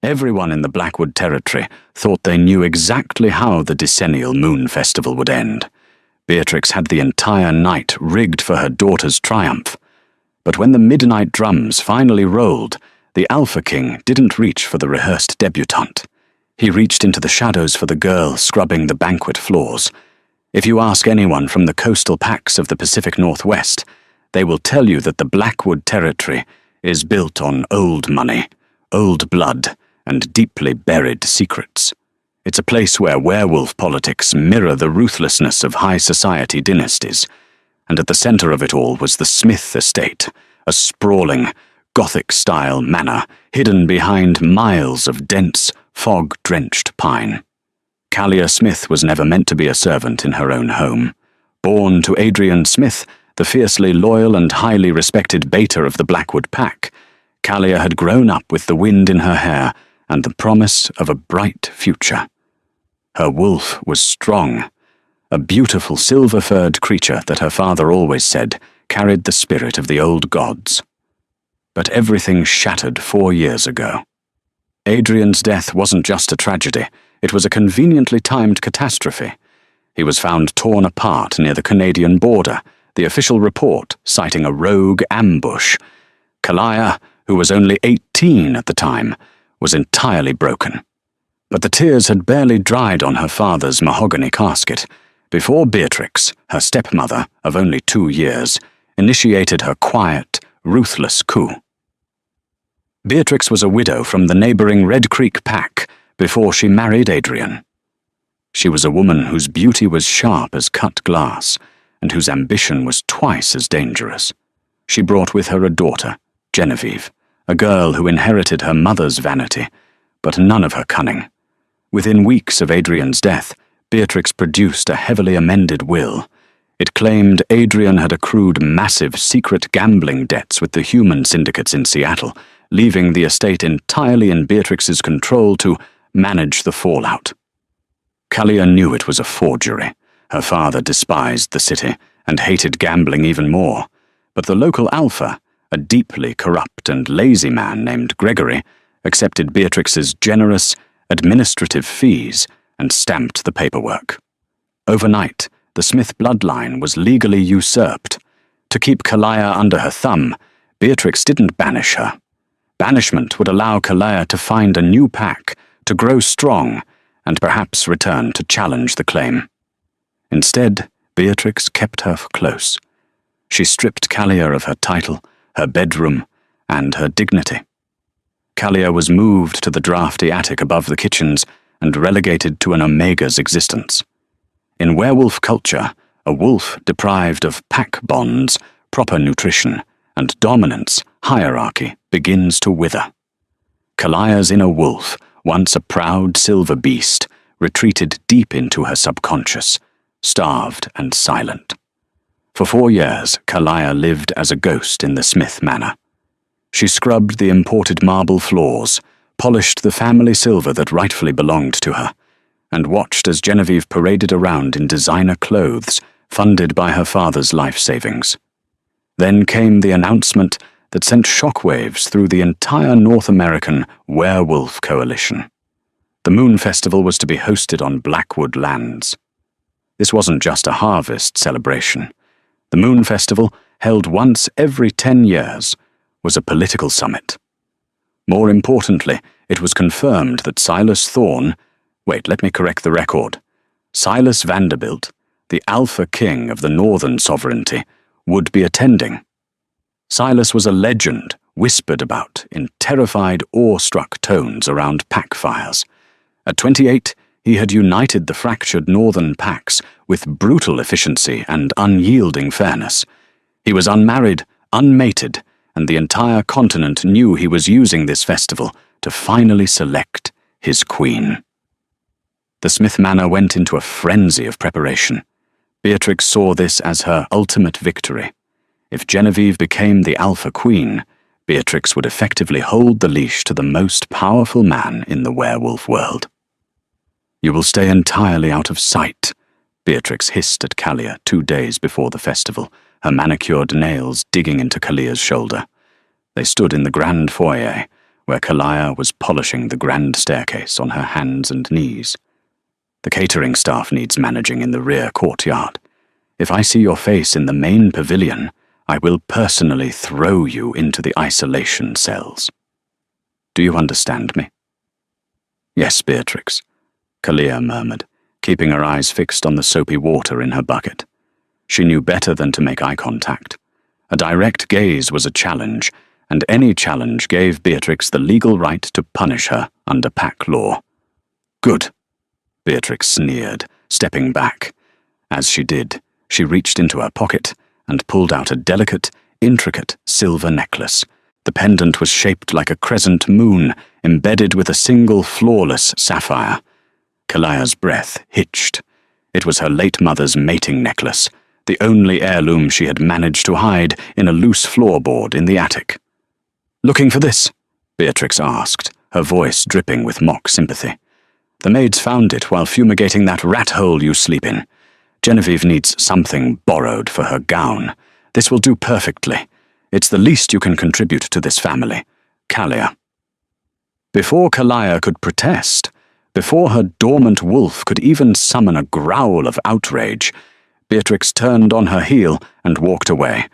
Everyone in the Blackwood territory thought they knew exactly how the decennial moon festival would end. Beatrix had the entire night rigged for her daughter's triumph. But when the midnight drums finally rolled, the Alpha King didn't reach for the rehearsed debutante. He reached into the shadows for the girl scrubbing the banquet floors. If you ask anyone from the coastal packs of the Pacific Northwest, they will tell you that the Blackwood territory is built on old money, old blood, and deeply buried secrets. It's a place where werewolf politics mirror the ruthlessness of high society dynasties, and at the center of it all was the Smith estate, a sprawling, Gothic-style manor hidden behind miles of dense, fog-drenched pine. Callia Smith was never meant to be a servant in her own home. Born to Adrian Smith, the fiercely loyal and highly respected beta of the Blackwood pack, Callia had grown up with the wind in her hair and the promise of a bright future. Her wolf was strong, a beautiful silver-furred creature that her father always said carried the spirit of the old gods. But everything shattered 4 years ago. Adrian's death wasn't just a tragedy, it was a conveniently timed catastrophe. He was found torn apart near the Canadian border, the official report citing a rogue ambush. Callia, who was only 18 at the time, was entirely broken. But the tears had barely dried on her father's mahogany casket before Beatrix, her stepmother of only 2 years, initiated her quiet, ruthless coup. Beatrix was a widow from the neighboring Red Creek pack before she married Adrian. She was a woman whose beauty was sharp as cut glass, and whose ambition was twice as dangerous. She brought with her a daughter, Genevieve, a girl who inherited her mother's vanity, but none of her cunning. Within weeks of Adrian's death, Beatrix produced a heavily amended will. It claimed Adrian had accrued massive secret gambling debts with the human syndicates in Seattle, leaving the estate entirely in Beatrix's control to manage the fallout. Callia knew it was a forgery. Her father despised the city and hated gambling even more, but the local alpha, a deeply corrupt and lazy man named Gregory, accepted Beatrix's generous, administrative fees and stamped the paperwork. Overnight, the Smith bloodline was legally usurped. To keep Callia under her thumb, Beatrix didn't banish her. Banishment would allow Callia to find a new pack, to grow strong, and perhaps return to challenge the claim. Instead, Beatrix kept her close. She stripped Callia of her title, her bedroom, and her dignity. Callia was moved to the drafty attic above the kitchens and relegated to an Omega's existence. In werewolf culture, a wolf deprived of pack bonds, proper nutrition, and dominance, hierarchy, begins to wither. Callia's inner wolf, once a proud silver beast, retreated deep into her subconscious, starved and silent. For 4 years, Callia lived as a ghost in the Smith manor. She scrubbed the imported marble floors, polished the family silver that rightfully belonged to her, and watched as Genevieve paraded around in designer clothes funded by her father's life savings. Then came the announcement that sent shockwaves through the entire North American werewolf coalition. The Moon Festival was to be hosted on Blackwood lands. This wasn't just a harvest celebration. The Moon Festival, held once every 10 years, was a political summit. More importantly, it was confirmed that Silas Thorne, let me correct the record, Silas Vanderbilt, the Alpha King of the Northern Sovereignty, would be attending. Silas was a legend whispered about in terrified, awe-struck tones around pack fires. At 28, he had united the fractured northern packs with brutal efficiency and unyielding fairness. He was unmarried, unmated, and the entire continent knew he was using this festival to finally select his queen. The Smith manor went into a frenzy of preparation. Beatrix saw this as her ultimate victory. If Genevieve became the Alpha Queen, Beatrix would effectively hold the leash to the most powerful man in the werewolf world. "You will stay entirely out of sight," Beatrix hissed at Callia 2 days before the festival, her manicured nails digging into Callia's shoulder. They stood in the grand foyer, where Kalia was polishing the grand staircase on her hands and knees. The catering staff needs managing in the rear courtyard. If I see your face in the main pavilion, I will personally throw you into the isolation cells. Do you understand me?" "Yes, Beatrix," Kalia murmured, keeping her eyes fixed on the soapy water in her bucket. She knew better than to make eye contact. A direct gaze was a challenge, and any challenge gave Beatrix the legal right to punish her under pack law. "Good," Beatrix sneered, stepping back. As she did, she reached into her pocket and pulled out a delicate, intricate silver necklace. The pendant was shaped like a crescent moon, embedded with a single flawless sapphire. Kalia's breath hitched. It was her late mother's mating necklace, the only heirloom she had managed to hide in a loose floorboard in the attic. "Looking for this?" Beatrix asked, her voice dripping with mock sympathy. "The maids found it while fumigating that rat hole you sleep in. Genevieve needs something borrowed for her gown. This will do perfectly. It's the least you can contribute to this family. Kalia." Before Kalia could protest, before her dormant wolf could even summon a growl of outrage, Beatrix turned on her heel and walked away,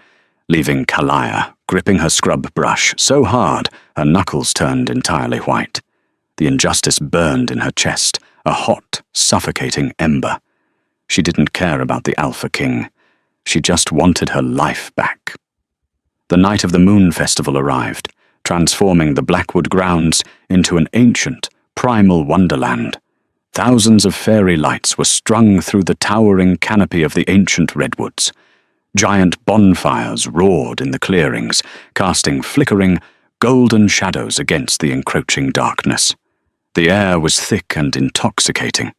leaving Kalia gripping her scrub brush so hard her knuckles turned entirely white. The injustice burned in her chest, a hot, suffocating ember. She didn't care about the Alpha King. She just wanted her life back. The night of the Moon Festival arrived, transforming the Blackwood grounds into an ancient, primal wonderland. Thousands of fairy lights were strung through the towering canopy of the ancient redwoods. Giant bonfires roared in the clearings, casting flickering, golden shadows against the encroaching darkness. The air was thick and intoxicating,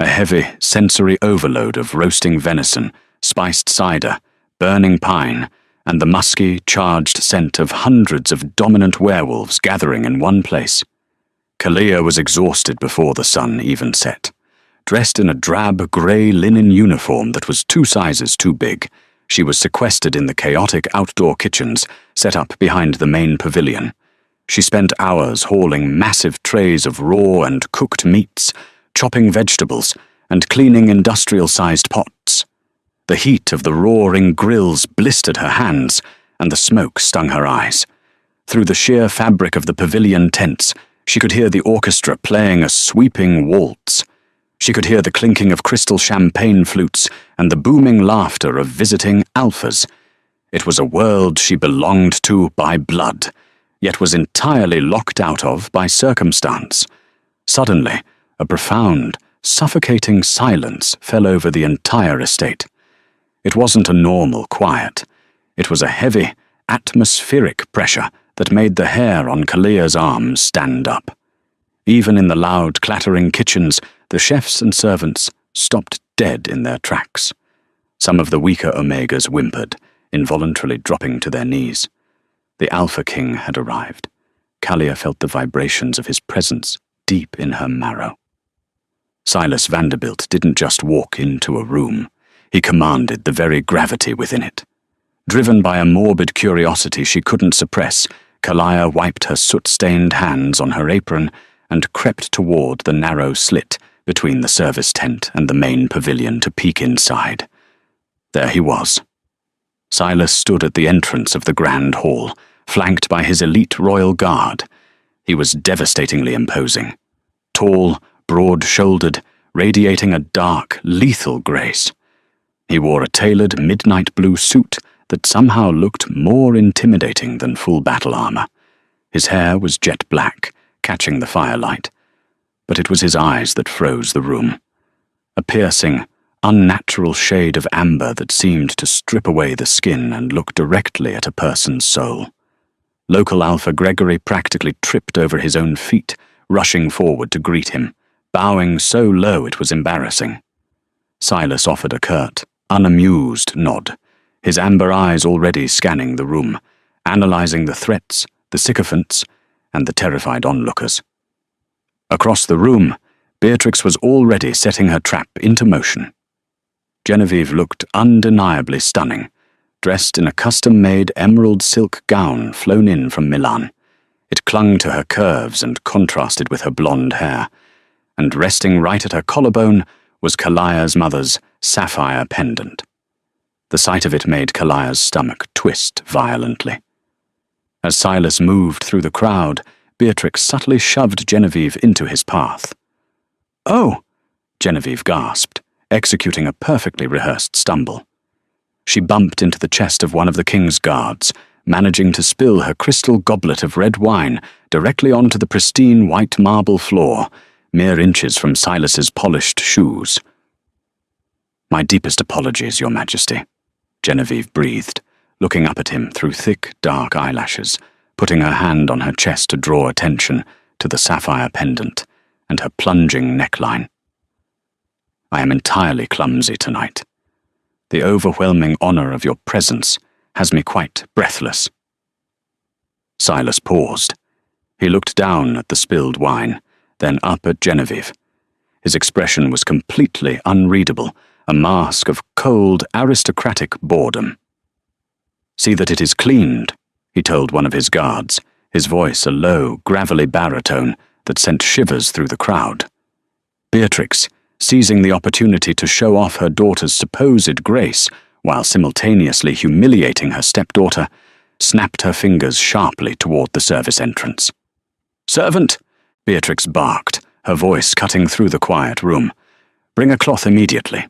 a heavy, sensory overload of roasting venison, spiced cider, burning pine, and the musky, charged scent of hundreds of dominant werewolves gathering in one place. Kalia was exhausted before the sun even set. Dressed in a drab, grey linen uniform that was 2 sizes too big, she was sequestered in the chaotic outdoor kitchens set up behind the main pavilion. She spent hours hauling massive trays of raw and cooked meats, chopping vegetables, and cleaning industrial-sized pots. The heat of the roaring grills blistered her hands, and the smoke stung her eyes. Through the sheer fabric of the pavilion tents, she could hear the orchestra playing a sweeping waltz. She could hear the clinking of crystal champagne flutes and the booming laughter of visiting alphas. It was a world she belonged to by blood, yet was entirely locked out of by circumstance. Suddenly, a profound, suffocating silence fell over the entire estate. It wasn't a normal quiet. It was a heavy, atmospheric pressure that made the hair on Kalia's arms stand up. Even in the loud, clattering kitchens, the chefs and servants stopped dead in their tracks. Some of the weaker Omegas whimpered, involuntarily dropping to their knees. The Alpha King had arrived. Kalia felt the vibrations of his presence deep in her marrow. Silas Vanderbilt didn't just walk into a room. He commanded the very gravity within it. Driven by a morbid curiosity she couldn't suppress, Kalia wiped her soot-stained hands on her apron and crept toward the narrow slit between the service tent and the main pavilion to peek inside. There he was. Silas stood at the entrance of the grand hall, flanked by his elite royal guard. He was devastatingly imposing. Tall, broad-shouldered, radiating a dark, lethal grace. He wore a tailored midnight blue suit that somehow looked more intimidating than full battle armor. His hair was jet black, catching the firelight, but it was his eyes that froze the room. A piercing, unnatural shade of amber that seemed to strip away the skin and look directly at a person's soul. Local Alpha Gregory practically tripped over his own feet, rushing forward to greet him, bowing so low it was embarrassing. Silas offered a curt, unamused nod, his amber eyes already scanning the room, analyzing the threats, the sycophants, and the terrified onlookers. Across the room, Beatrix was already setting her trap into motion. Genevieve looked undeniably stunning, dressed in a custom-made emerald silk gown flown in from Milan. It clung to her curves and contrasted with her blonde hair, and resting right at her collarbone was Kalaya's mother's sapphire pendant. The sight of it made Kalaya's stomach twist violently. As Silas moved through the crowd, Beatrix subtly shoved Genevieve into his path. "Oh!" Genevieve gasped, executing a perfectly rehearsed stumble. She bumped into the chest of one of the king's guards, managing to spill her crystal goblet of red wine directly onto the pristine white marble floor, mere inches from Silas's polished shoes. "My deepest apologies, Your Majesty," Genevieve breathed, looking up at him through thick, dark eyelashes, putting her hand on her chest to draw attention to the sapphire pendant and her plunging neckline. "I am entirely clumsy tonight. The overwhelming honor of your presence has me quite breathless." Silas paused. He looked down at the spilled wine, then up at Genevieve. His expression was completely unreadable, a mask of cold, aristocratic boredom. "See that it is cleaned," he told one of his guards, his voice a low, gravelly baritone that sent shivers through the crowd. Beatrix, seizing the opportunity to show off her daughter's supposed grace while simultaneously humiliating her stepdaughter, snapped her fingers sharply toward the service entrance. "Servant!" Beatrix barked, her voice cutting through the quiet room. "Bring a cloth immediately."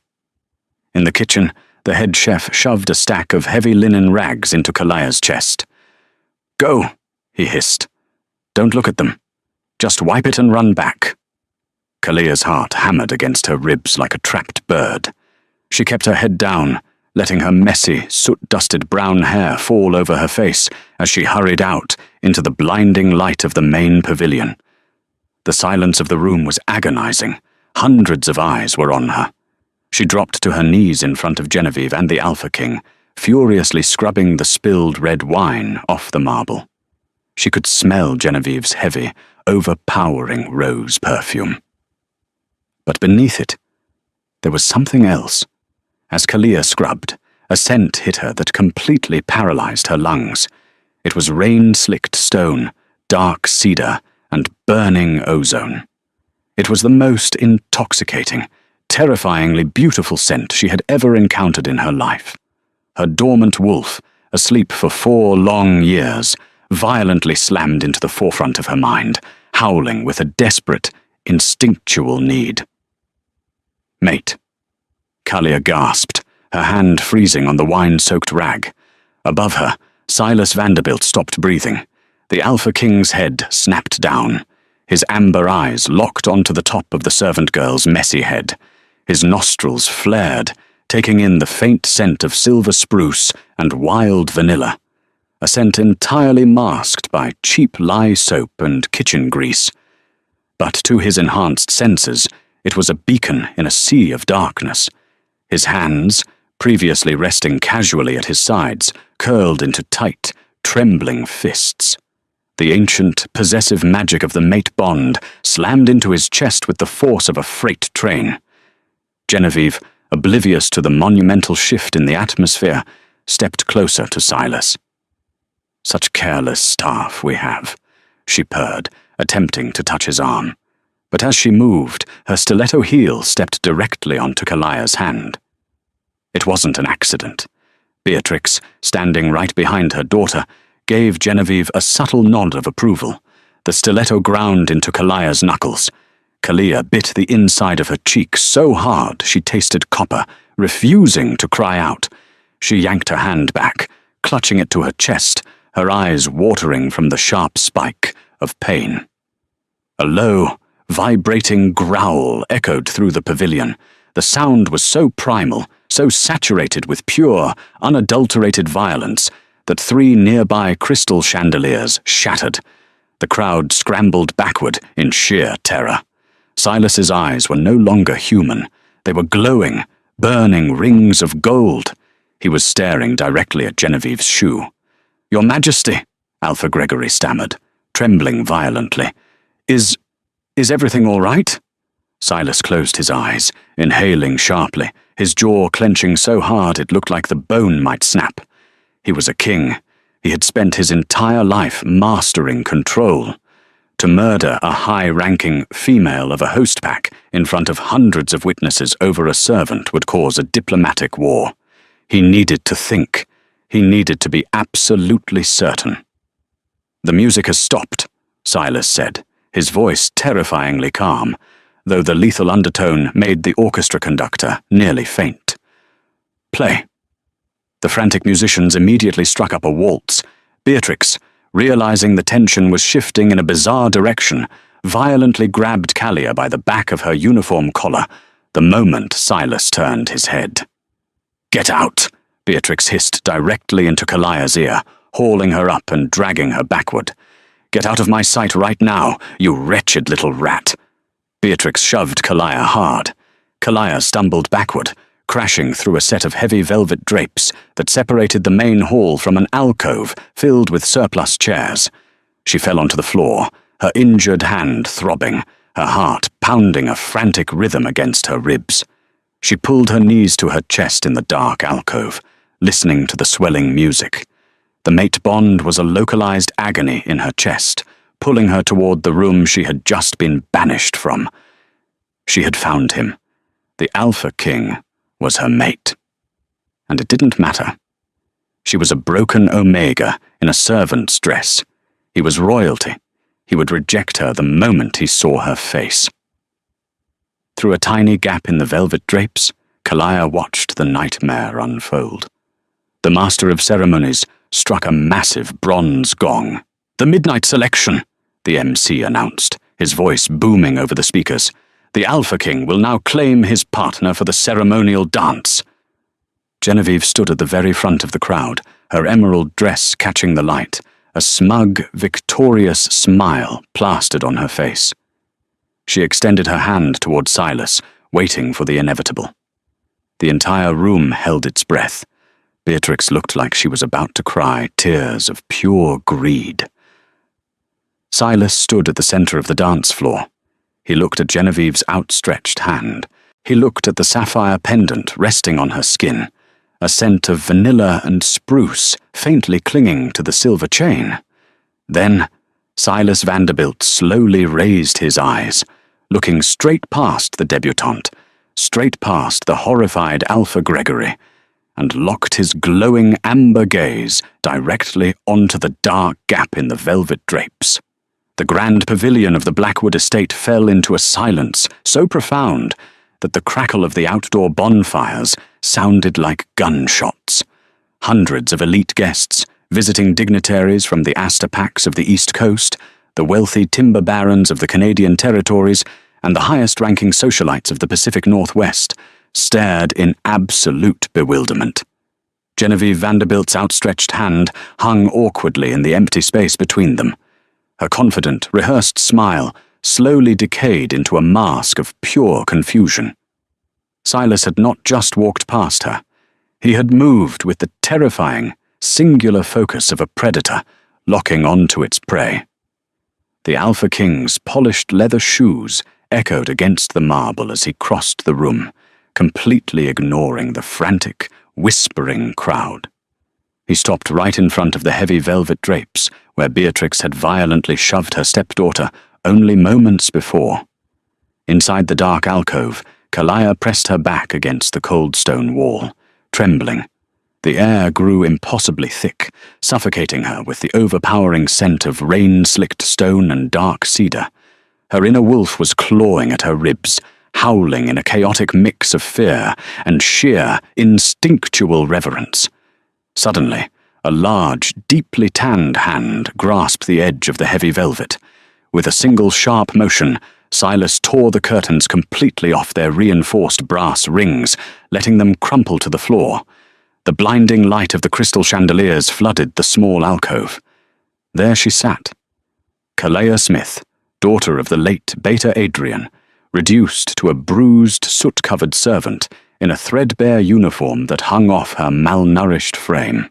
In the kitchen, the head chef shoved a stack of heavy linen rags into Kalaya's chest. "Go," he hissed. "Don't look at them. Just wipe it and run back." Kalaya's heart hammered against her ribs like a trapped bird. She kept her head down, letting her messy, soot-dusted brown hair fall over her face as she hurried out into the blinding light of the main pavilion. The silence of the room was agonizing. Hundreds of eyes were on her. She dropped to her knees in front of Genevieve and the Alpha King, furiously scrubbing the spilled red wine off the marble. She could smell Genevieve's heavy, overpowering rose perfume. But beneath it, there was something else. As Kalaya scrubbed, a scent hit her that completely paralyzed her lungs. It was rain-slicked stone, dark cedar, and burning ozone. It was the most intoxicating, terrifyingly beautiful scent she had ever encountered in her life. Her dormant wolf, asleep for 4 long years, violently slammed into the forefront of her mind, howling with a desperate, instinctual need. "Mate." Kalaya gasped, her hand freezing on the wine-soaked rag. Above her, Silas Vanderbilt stopped breathing. The Alpha King's head snapped down. His amber eyes locked onto the top of the servant girl's messy head. His nostrils flared, taking in the faint scent of silver spruce and wild vanilla, a scent entirely masked by cheap lye soap and kitchen grease. But to his enhanced senses, it was a beacon in a sea of darkness. His hands, previously resting casually at his sides, curled into tight, trembling fists. The ancient, possessive magic of the mate bond slammed into his chest with the force of a freight train. Genevieve, oblivious to the monumental shift in the atmosphere, stepped closer to Silas. "Such careless staff we have," she purred, attempting to touch his arm. But as she moved, her stiletto heel stepped directly onto Kalaya's hand. It wasn't an accident. Beatrix, standing right behind her daughter, gave Genevieve a subtle nod of approval. The stiletto ground into Kalaya's knuckles. Kalaya bit the inside of her cheek so hard she tasted copper, refusing to cry out. She yanked her hand back, clutching it to her chest, her eyes watering from the sharp spike of pain. A low, vibrating growl echoed through the pavilion. The sound was so primal, so saturated with pure, unadulterated violence, that 3 nearby crystal chandeliers shattered. The crowd scrambled backward in sheer terror. Silas's eyes were no longer human. They were glowing, burning rings of gold. He was staring directly at Genevieve's shoe. "Your Majesty," Alpha Gregory stammered, trembling violently. Is everything all right?" Silas closed his eyes, inhaling sharply, his jaw clenching so hard it looked like the bone might snap. He was a king. He had spent his entire life mastering control. To murder a high-ranking female of a host pack in front of hundreds of witnesses over a servant would cause a diplomatic war. He needed to think. He needed to be absolutely certain. "The music has stopped," Silas said, his voice terrifyingly calm, though the lethal undertone made the orchestra conductor nearly faint. "Play." The frantic musicians immediately struck up a waltz. Beatrix, realizing the tension was shifting in a bizarre direction, violently grabbed Kalia by the back of her uniform collar the moment Silas turned his head. "Get out!" Beatrix hissed directly into Kalia's ear, hauling her up and dragging her backward. "Get out of my sight right now, you wretched little rat!" Beatrix shoved Kalia hard. Kalia stumbled backward, crashing through a set of heavy velvet drapes that separated the main hall from an alcove filled with surplus chairs. She fell onto the floor, her injured hand throbbing, her heart pounding a frantic rhythm against her ribs. She pulled her knees to her chest in the dark alcove, listening to the swelling music. The mate bond was a localized agony in her chest, pulling her toward the room she had just been banished from. She had found him. The Alpha King was her mate. And it didn't matter. She was a broken Omega in a servant's dress. He was royalty. He would reject her the moment he saw her face. Through a tiny gap in the velvet drapes, Kalia watched the nightmare unfold. The Master of Ceremonies struck a massive bronze gong. "The midnight selection," the MC announced, his voice booming over the speakers. "The Alpha King will now claim his partner for the ceremonial dance." Genevieve stood at the very front of the crowd, her emerald dress catching the light, a smug, victorious smile plastered on her face. She extended her hand toward Silas, waiting for the inevitable. The entire room held its breath. Beatrix looked like she was about to cry tears of pure greed. Silas stood at the center of the dance floor. He looked at Genevieve's outstretched hand. He looked at the sapphire pendant resting on her skin, a scent of vanilla and spruce faintly clinging to the silver chain. Then, Silas Vanderbilt slowly raised his eyes, looking straight past the debutante, straight past the horrified Alpha Gregory, and locked his glowing amber gaze directly onto the dark gap in the velvet drapes. The grand pavilion of the Blackwood estate fell into a silence so profound that the crackle of the outdoor bonfires sounded like gunshots. Hundreds of elite guests, visiting dignitaries from the Astor Packs of the East Coast, the wealthy timber barons of the Canadian territories, and the highest-ranking socialites of the Pacific Northwest, stared in absolute bewilderment. Genevieve Vanderbilt's outstretched hand hung awkwardly in the empty space between them. Her confident, rehearsed smile slowly decayed into a mask of pure confusion. Silas had not just walked past her. He had moved with the terrifying, singular focus of a predator locking onto its prey. The Alpha King's polished leather shoes echoed against the marble as he crossed the room, completely ignoring the frantic, whispering crowd. He stopped right in front of the heavy velvet drapes, where Beatrix had violently shoved her stepdaughter only moments before. Inside the dark alcove, Kalia pressed her back against the cold stone wall, trembling. The air grew impossibly thick, suffocating her with the overpowering scent of rain-slicked stone and dark cedar. Her inner wolf was clawing at her ribs, howling in a chaotic mix of fear and sheer, instinctual reverence. Suddenly, a large, deeply tanned hand grasped the edge of the heavy velvet. With a single sharp motion, Silas tore the curtains completely off their reinforced brass rings, letting them crumple to the floor. The blinding light of the crystal chandeliers flooded the small alcove. There she sat, Kalia Smith, daughter of the late Beta Adrian, reduced to a bruised, soot-covered servant in a threadbare uniform that hung off her malnourished frame.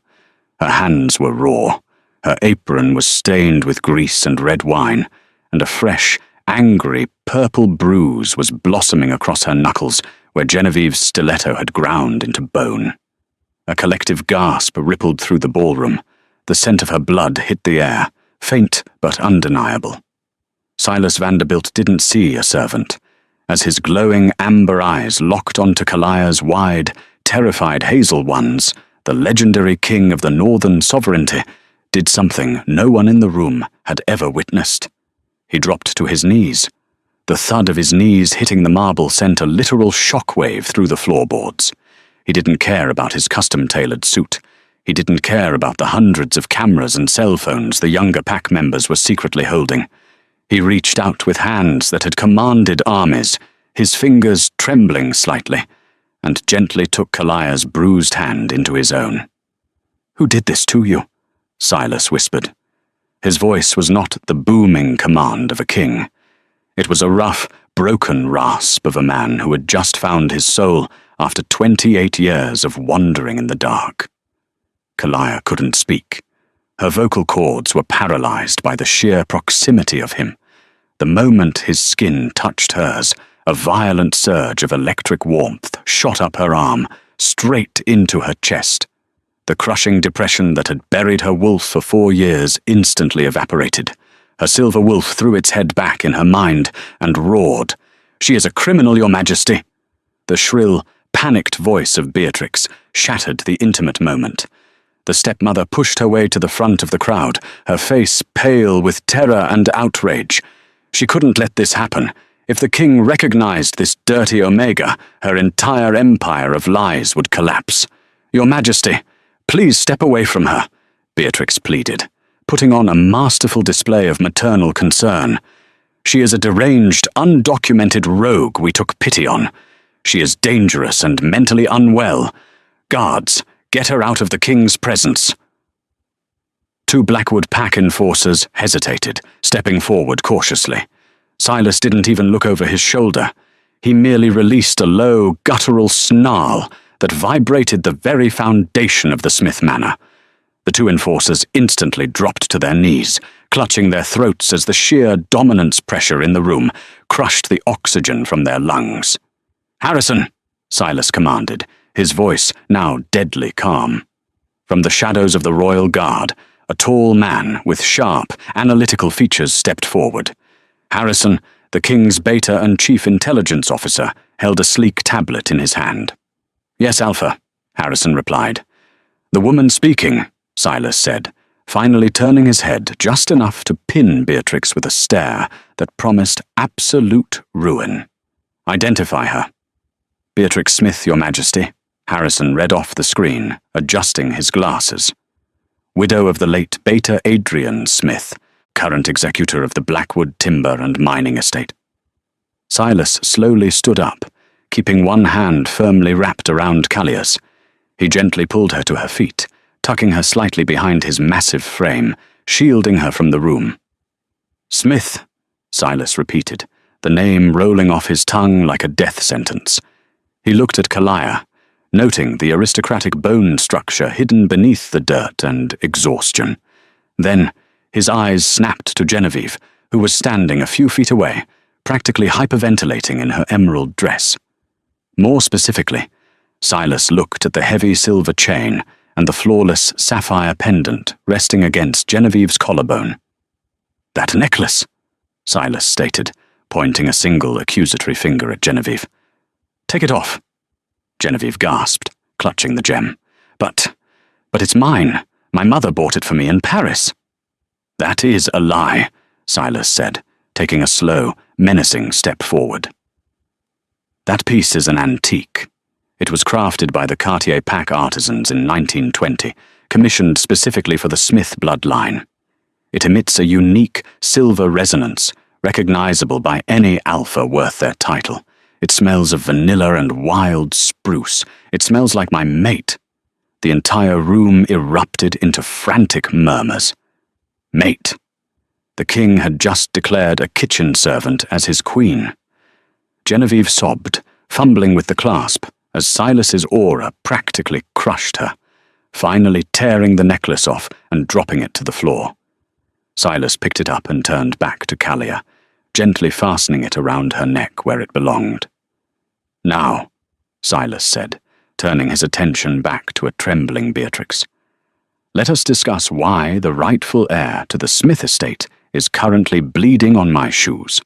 Her hands were raw, her apron was stained with grease and red wine, and a fresh, angry, purple bruise was blossoming across her knuckles where Genevieve's stiletto had ground into bone. A collective gasp rippled through the ballroom. The scent of her blood hit the air, faint but undeniable. Silas Vanderbilt didn't see a servant. As his glowing amber eyes locked onto Kalaya's wide, terrified hazel ones, the legendary king of the Northern Sovereignty did something no one in the room had ever witnessed. He dropped to his knees. The thud of his knees hitting the marble sent a literal shockwave through the floorboards. He didn't care about his custom-tailored suit. He didn't care about the hundreds of cameras and cell phones the younger pack members were secretly holding. He reached out with hands that had commanded armies, his fingers trembling slightly, and gently took Kalaya's bruised hand into his own. "Who did this to you?" Silas whispered. His voice was not the booming command of a king. It was a rough, broken rasp of a man who had just found his soul after 28 years of wandering in the dark. Kalaya couldn't speak. Her vocal cords were paralyzed by the sheer proximity of him. The moment his skin touched hers, a violent surge of electric warmth shot up her arm, straight into her chest. The crushing depression that had buried her wolf for 4 years instantly evaporated. Her silver wolf threw its head back in her mind and roared, "She is a criminal, Your Majesty!" The shrill, panicked voice of Beatrix shattered the intimate moment. The stepmother pushed her way to the front of the crowd, her face pale with terror and outrage. She couldn't let this happen. If the king recognized this dirty Omega, her entire empire of lies would collapse. "Your Majesty, please step away from her," Beatrix pleaded, putting on a masterful display of maternal concern. "She is a deranged, undocumented rogue we took pity on. She is dangerous and mentally unwell. Guards, get her out of the king's presence." 2 Blackwood pack enforcers hesitated, stepping forward cautiously. Silas didn't even look over his shoulder. He merely released a low, guttural snarl that vibrated the very foundation of the Smith manor. The 2 enforcers instantly dropped to their knees, clutching their throats as the sheer dominance pressure in the room crushed the oxygen from their lungs. "Harrison," Silas commanded, his voice now deadly calm. From the shadows of the royal guard, a tall man with sharp, analytical features stepped forward. Harrison, the king's beta and chief intelligence officer, held a sleek tablet in his hand. "Yes, Alpha," Harrison replied. "The woman speaking," Silas said, finally turning his head just enough to pin Beatrix with a stare that promised absolute ruin. "Identify her." "Beatrix Smith, Your Majesty," Harrison read off the screen, adjusting his glasses. "Widow of the late Beta Adrian Smith, current executor of the Blackwood Timber and Mining Estate." Silas slowly stood up, keeping one hand firmly wrapped around Kalaya's. He gently pulled her to her feet, tucking her slightly behind his massive frame, shielding her from the room. "Smith," Silas repeated, the name rolling off his tongue like a death sentence. He looked at Kalaya, noting the aristocratic bone structure hidden beneath the dirt and exhaustion. Then his eyes snapped to Genevieve, who was standing a few feet away, practically hyperventilating in her emerald dress. More specifically, Silas looked at the heavy silver chain and the flawless sapphire pendant resting against Genevieve's collarbone. "That necklace," Silas stated, pointing a single accusatory finger at Genevieve. "Take it off." Genevieve gasped, clutching the gem. But it's mine. My mother bought it for me in Paris." "That is a lie," Silas said, taking a slow, menacing step forward. "That piece is an antique. It was crafted by the Cartier pack artisans in 1920, commissioned specifically for the Smith bloodline. It emits a unique silver resonance, recognizable by any alpha worth their title. It smells of vanilla and wild spruce. It smells like my mate." The entire room erupted into frantic murmurs. Mate. The king had just declared a kitchen servant as his queen. Genevieve sobbed, fumbling with the clasp, as Silas's aura practically crushed her, finally tearing the necklace off and dropping it to the floor. Silas picked it up and turned back to Kalaya, gently fastening it around her neck where it belonged. "Now," Silas said, turning his attention back to a trembling Beatrix. Let us discuss why the rightful heir to the Smith estate is currently bleeding on my shoes.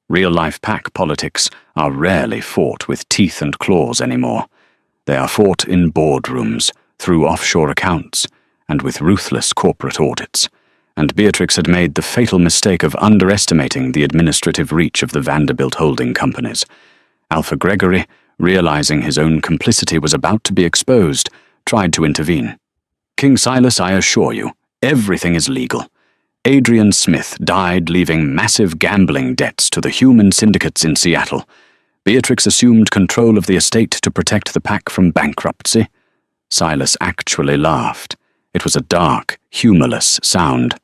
Real-life pack politics are rarely fought with teeth and claws anymore. They are fought in boardrooms, through offshore accounts, and with ruthless corporate audits. And Beatrix had made the fatal mistake of underestimating the administrative reach of the Vanderbilt holding companies. Alpha Gregory, realizing his own complicity was about to be exposed, tried to intervene. King Silas, I assure you, everything is legal. Adrian Smith died leaving massive gambling debts to the human syndicates in Seattle. Beatrix assumed control of the estate to protect the pack from bankruptcy. Silas actually laughed. It was a dark, humorless sound.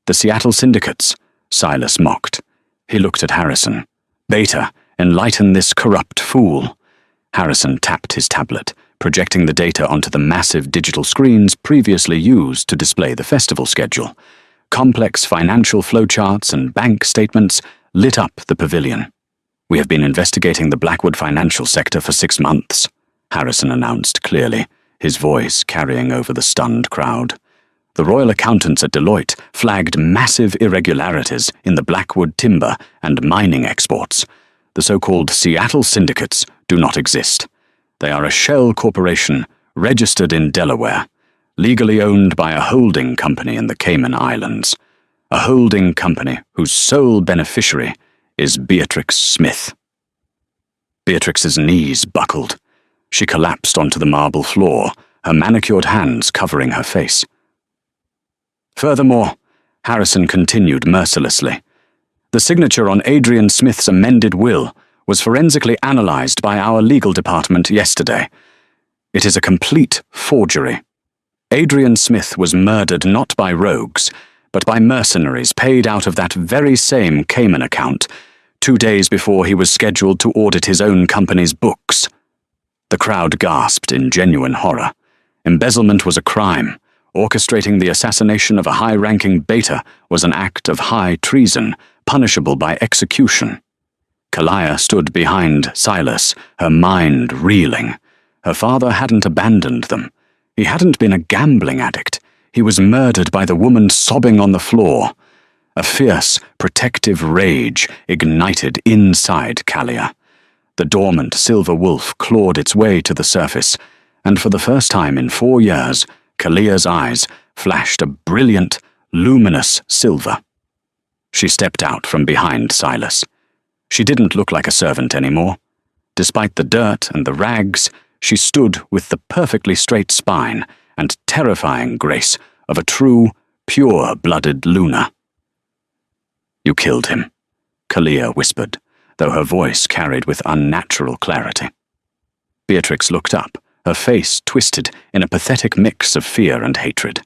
The Seattle syndicates, Silas mocked. He looked at Harrison. Beta, enlighten this corrupt fool. Harrison tapped his tablet, projecting the data onto the massive digital screens previously used to display the festival schedule. Complex financial flowcharts and bank statements lit up the pavilion. We have been investigating the Blackwood financial sector for 6 months, Harrison announced clearly, his voice carrying over the stunned crowd. The royal accountants at Deloitte flagged massive irregularities in the Blackwood timber and mining exports. The so-called Seattle syndicates do not exist. They are a shell corporation registered in Delaware, legally owned by a holding company in the Cayman Islands, a holding company whose sole beneficiary is Beatrix Smith. Beatrix's knees buckled. She collapsed onto the marble floor, her manicured hands covering her face. Furthermore, Harrison continued mercilessly, the signature on Adrian Smith's amended will was forensically analyzed by our legal department yesterday. It is a complete forgery. Adrian Smith was murdered not by rogues, but by mercenaries paid out of that very same Cayman account 2 days before he was scheduled to audit his own company's books. The crowd gasped in genuine horror. Embezzlement was a crime. Orchestrating the assassination of a high-ranking beta was an act of high treason, punishable by execution. Kalia stood behind Silas, her mind reeling. Her father hadn't abandoned them. He hadn't been a gambling addict. He was murdered by the woman sobbing on the floor. A fierce, protective rage ignited inside Kalia. The dormant silver wolf clawed its way to the surface, and for the first time in 4 years, Kalia's eyes flashed a brilliant, luminous silver. She stepped out from behind Silas. She didn't look like a servant anymore. Despite the dirt and the rags, she stood with the perfectly straight spine and terrifying grace of a true, pure-blooded Luna. You killed him, Kalia whispered, though her voice carried with unnatural clarity. Beatrix looked up, her face twisted in a pathetic mix of fear and hatred.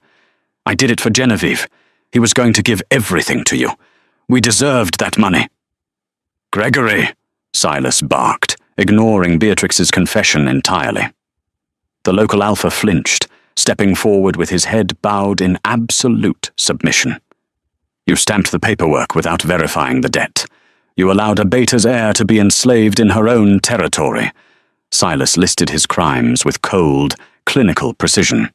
I did it for Genevieve. He was going to give everything to you. We deserved that money. Gregory, Silas barked, ignoring Beatrix's confession entirely. The local alpha flinched, stepping forward with his head bowed in absolute submission. You stamped the paperwork without verifying the debt. You allowed a beta's heir to be enslaved in her own territory. Silas listed his crimes with cold, clinical precision.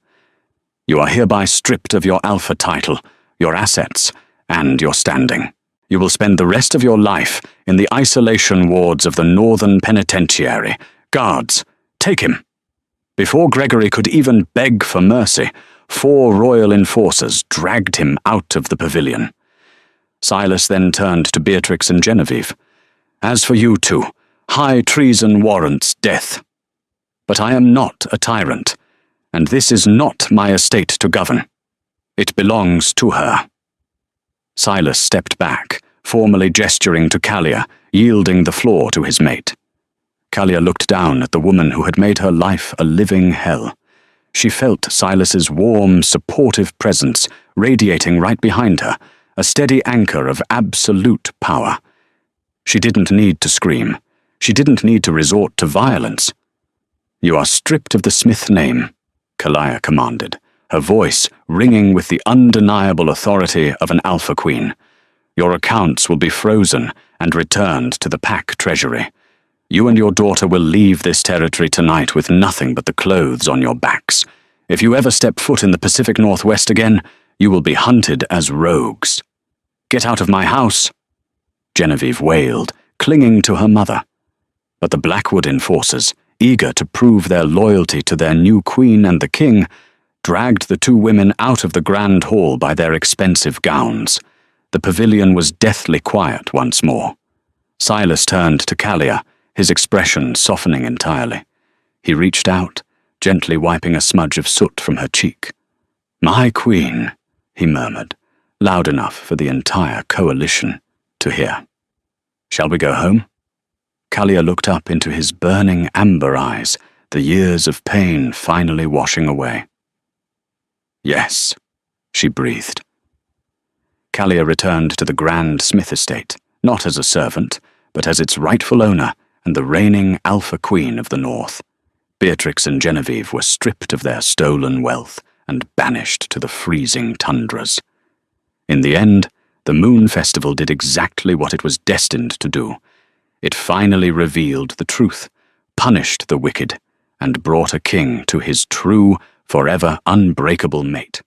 You are hereby stripped of your alpha title, your assets, and your standing. You will spend the rest of your life in the isolation wards of the Northern Penitentiary. Guards, take him. Before Gregory could even beg for mercy, 4 royal enforcers dragged him out of the pavilion. Silas then turned to Beatrix and Genevieve. As for you two, high treason warrants death. But I am not a tyrant, and this is not my estate to govern. It belongs to her. Silas stepped back, formally gesturing to Kalia, yielding the floor to his mate. Kalia looked down at the woman who had made her life a living hell. She felt Silas's warm, supportive presence radiating right behind her, a steady anchor of absolute power. She didn't need to scream. She didn't need to resort to violence. You are stripped of the Smith name, Kalia commanded, her voice ringing with the undeniable authority of an alpha queen. Your accounts will be frozen and returned to the pack treasury. You and your daughter will leave this territory tonight with nothing but the clothes on your backs. If you ever step foot in the Pacific Northwest again, you will be hunted as rogues. Get out of my house!" Genevieve wailed, clinging to her mother. But the Blackwood enforcers, eager to prove their loyalty to their new queen and the king, dragged the two women out of the grand hall by their expensive gowns. The pavilion was deathly quiet once more. Silas turned to Callia, his expression softening entirely. He reached out, gently wiping a smudge of soot from her cheek. "My queen," he murmured, loud enough for the entire coalition to hear. "Shall we go home?" Callia looked up into his burning amber eyes, the years of pain finally washing away. "Yes," she breathed. Callia returned to the Grand Smith estate, not as a servant, but as its rightful owner and the reigning Alpha Queen of the North. Beatrix and Genevieve were stripped of their stolen wealth and banished to the freezing tundras. In the end, the Moon Festival did exactly what it was destined to do. It finally revealed the truth, punished the wicked, and brought a king to his true, forever unbreakable mate.